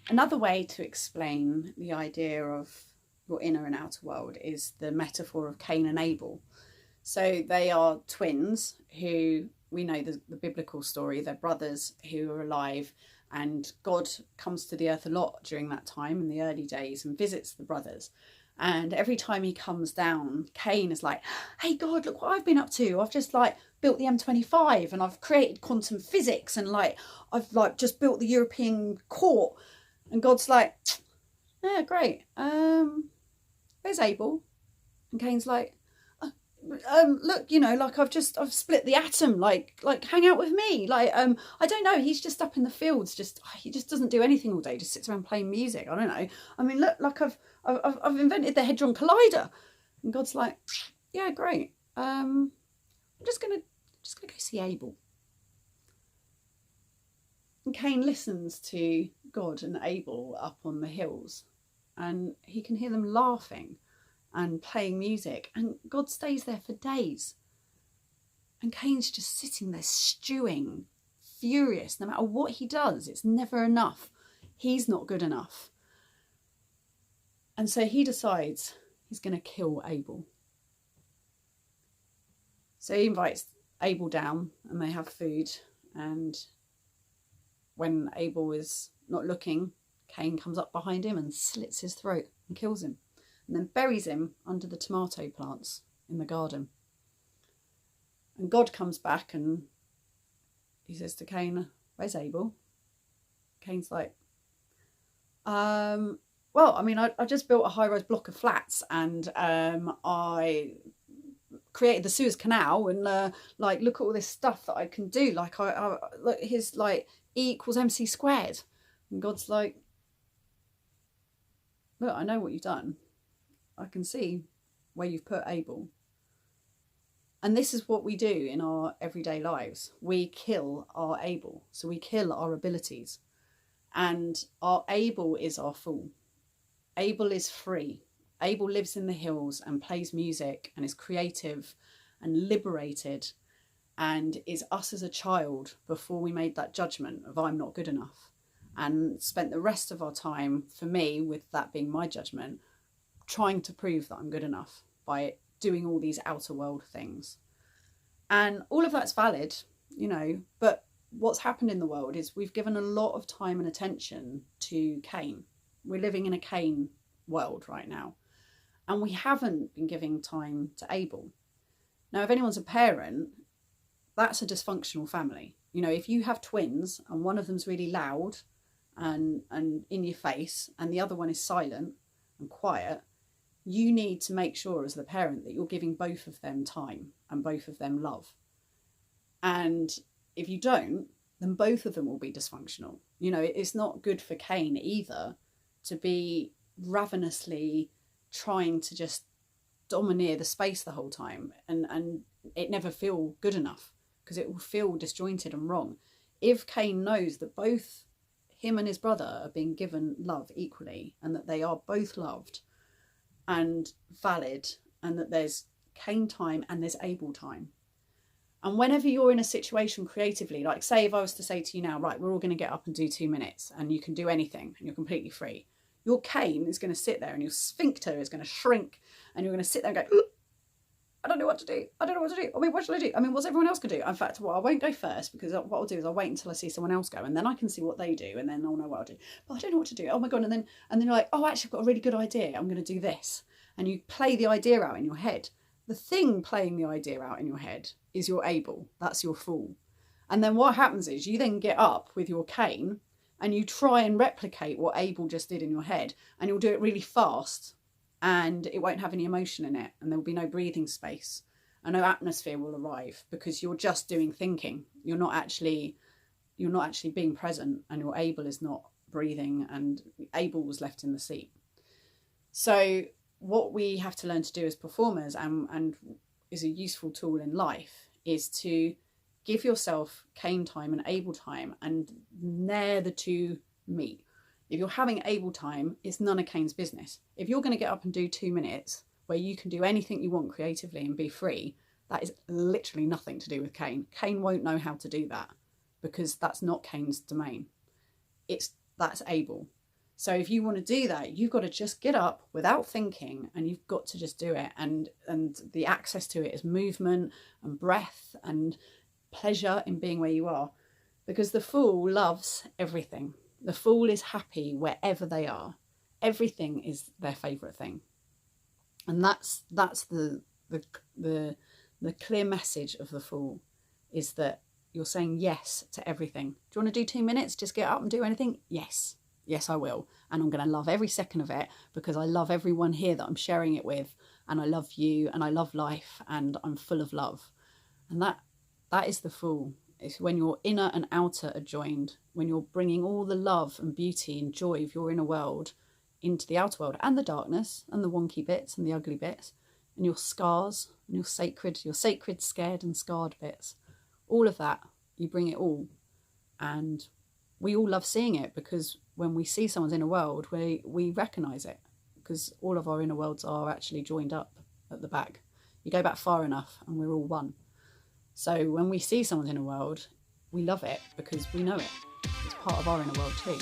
Another way to explain the idea of your inner and outer world is the metaphor of Cain and Abel. So they are twins who, we know the biblical story, they're brothers who are alive, and God comes to the earth a lot during that time in the early days and visits the brothers. And every time he comes down, Cain is like, hey God, look what I've been up to. I've just built the M25 and I've created quantum physics and I've just built the European court. And God's like, yeah, great. Where's Abel? And Cain's like, look, I've split the atom, hang out with me. I don't know, he's just up in the fields, he just doesn't do anything all day, just sits around playing music. I don't know. I mean, look, I've invented the Hadron Collider. And God's like, yeah, great. I'm just gonna go see Abel. And Cain listens to God and Abel up on the hills, and he can hear them laughing and playing music, and God stays there for days. And Cain's just sitting there stewing, furious. No matter what he does, it's never enough. He's not good enough. And so he decides he's going to kill Abel. So he invites Abel down and they have food, and when Abel is not looking, Cain comes up behind him and slits his throat and kills him, and then buries him under the tomato plants in the garden. And God comes back and he says to Cain, where's Abel? Cain's like, well, I mean, I just built a high-rise block of flats, and I created the Suez Canal, and look at all this stuff that I can do. Look, his E equals MC squared. And God's like, look, I know what you've done. I can see where you've put Abel. And this is what we do in our everyday lives. We kill our Abel. So we kill our abilities. And our Abel is our fool. Abel is free. Abel lives in the hills and plays music and is creative and liberated, and is us as a child before we made that judgment of I'm not good enough, and spent the rest of our time, for me, with that being my judgment, trying to prove that I'm good enough by doing all these outer world things. And all of that's valid, but what's happened in the world is we've given a lot of time and attention to Cain. We're living in a Cain world right now, and we haven't been giving time to Abel. Now, if anyone's a parent, that's a dysfunctional family. If you have twins and one of them's really loud and in your face and the other one is silent and quiet, you need to make sure as the parent that you're giving both of them time and both of them love. And if you don't, then both of them will be dysfunctional. It's not good for Cain either to be ravenously trying to just domineer the space the whole time and it never feel good enough, because it will feel disjointed and wrong. If Cain knows that both him and his brother are being given love equally, and that they are both loved and valid, and that there's Cain time and there's Abel time. And whenever you're in a situation creatively, like say if I was to say to you now, right, we're all going to get up and do 2 minutes and you can do anything and you're completely free, your Cain is going to sit there and your sphincter is going to shrink, and you're going to sit there and go, I don't know what to do. I don't know what to do. I mean, what should I do? I mean, what's everyone else going to do? In fact, I won't go first, because what I'll do is I'll wait until I see someone else go, and then I can see what they do, and then I'll know what I'll do. But I don't know what to do. Oh my God. And then you're like, oh, actually I've got a really good idea. I'm going to do this. And you play the idea out in your head. The thing playing the idea out in your head is your Abel. That's your fool. And then what happens is you then get up with your Cain and you try and replicate what Abel just did in your head, and you'll do it really fast, and it won't have any emotion in it, and there will be no breathing space. And no atmosphere will arrive, because you're just doing thinking. You're not actually being present, and your Abel is not breathing, and Abel was left in the seat. So what we have to learn to do as performers, and is a useful tool in life, is to give yourself Cain time and Abel time, and there the two meet. If you're having Abel time, it's none of Cain's business. If you're going to get up and do 2 minutes where you can do anything you want creatively and be free, That is literally nothing to do with Cain. Cain won't know how to do that because that's not Cain's domain. That's Abel. So if you want to do that, you've got to just get up without thinking, and you've got to just do it. And the access to it is movement and breath and pleasure in being where you are. Because the fool loves everything. The fool is happy wherever they are. Everything is their favourite thing. And that's the clear message of the fool, is that you're saying yes to everything. Do you want to do 2 minutes? Just get up and do anything? Yes. Yes, I will. And I'm going to love every second of it because I love everyone here that I'm sharing it with. And I love you and I love life and I'm full of love. And that is the fool. It's when your inner and outer are joined, when you're bringing all the love and beauty and joy of your inner world into the outer world, and the darkness and the wonky bits and the ugly bits and your scars and your sacred, scared and scarred bits. All of that, you bring it all. And we all love seeing it, because when we see someone's inner world, we recognise it, because all of our inner worlds are actually joined up at the back. You go back far enough and we're all one. So when we see someone's inner world, we love it because we know it. It's part of our inner world too.